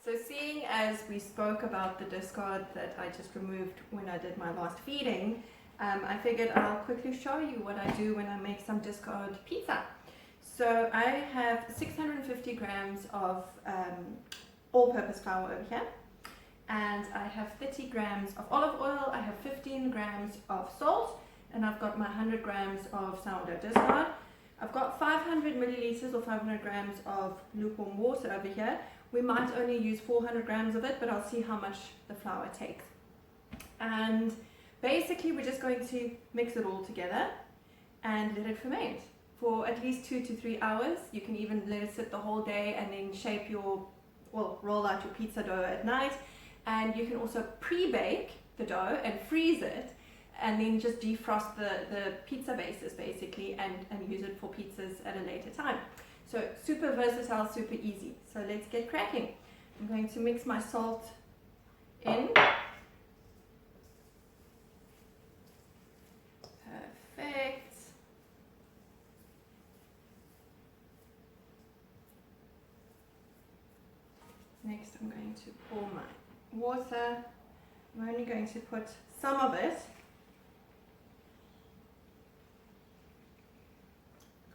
So seeing as we spoke about the discard that I just removed when I did my last feeding, I figured I'll quickly show you what I do when I make some discard pizza. So I have 650 grams of all-purpose flour over here, and I have 30 grams of olive oil, I have 15 grams of salt, and I've got my 100 grams of sourdough discard. I've got 500 milliliters or 500 grams of lukewarm water over here. We might only use 400 grams of it, but I'll see how much the flour takes. And basically we're just going to mix it all together and let it ferment for at least 2 to 3 hours. You can even let it sit the whole day and then shape your, well, roll out your pizza dough at night. And you can also pre-bake the dough and freeze it, and then just defrost the pizza bases basically and use it for pizzas at a later time. So super versatile, super easy. So let's get cracking. I'm going to mix my salt in. Perfect. Next I'm going to pour my water. I'm only going to put some of it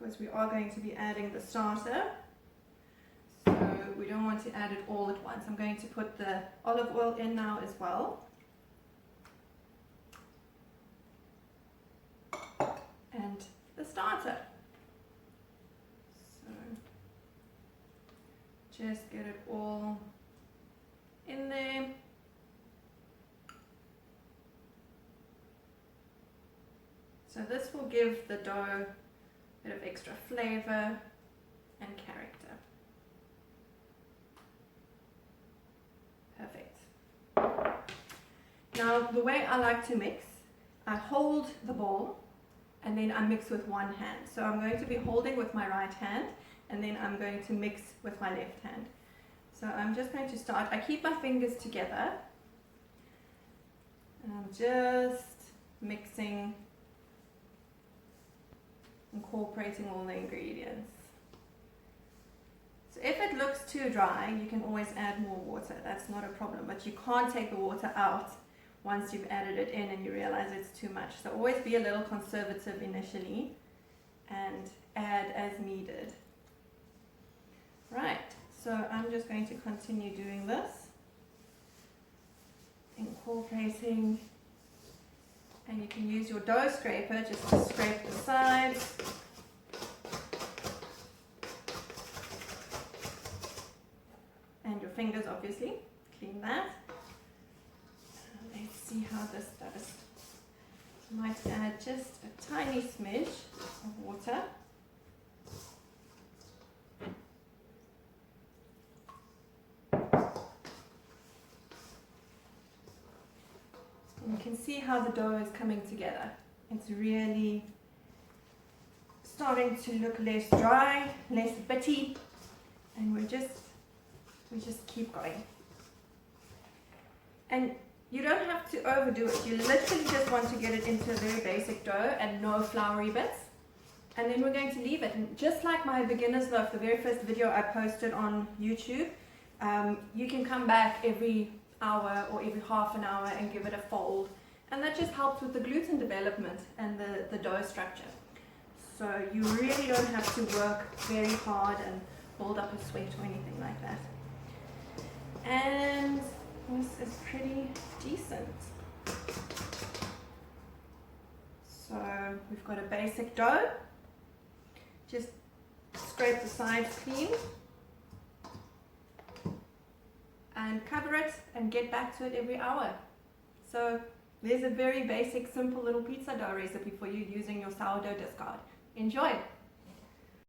because we are going to be adding the starter, so we don't want to add it all at once. I'm going to put the olive oil in now as well, and the starter. So just get it all in there. So this will give the dough a bit of extra flavor and character. Perfect. Now the way I like to mix, I hold the bowl and then I mix with one hand. So I'm going to be holding with my right hand and then I'm going to mix with my left hand. So I'm just going to start, I keep my fingers together and I'm just mixing, incorporating all the ingredients. So if it looks too dry, you can always add more water, that's not a problem, but you can't take the water out once you've added it in and you realize it's too much. So always be a little conservative initially and add as needed. Right, so I'm just going to continue doing this, incorporating. And you can use your dough scraper just to scrape the sides. And your fingers, obviously. Clean that. Let's see how this does. I might add just a tiny smidge of water. You can see how the dough is coming together. It's really starting to look less dry, less bitty, and we just keep going. And you don't have to overdo it. You literally just want to get it into a very basic dough and no floury bits. And then we're going to leave it. And just like my beginner's loaf, the very first video I posted on YouTube, you can come back every hour or every half an hour and give it a fold, and that just helps with the gluten development and the dough structure. So you really don't have to work very hard and build up a sweat or anything like that. And this is pretty decent. So we've got a basic dough. Just scrape the sides clean and cover it and get back to it every hour. So there's a very basic, simple little pizza dough recipe for you using your sourdough discard. Enjoy!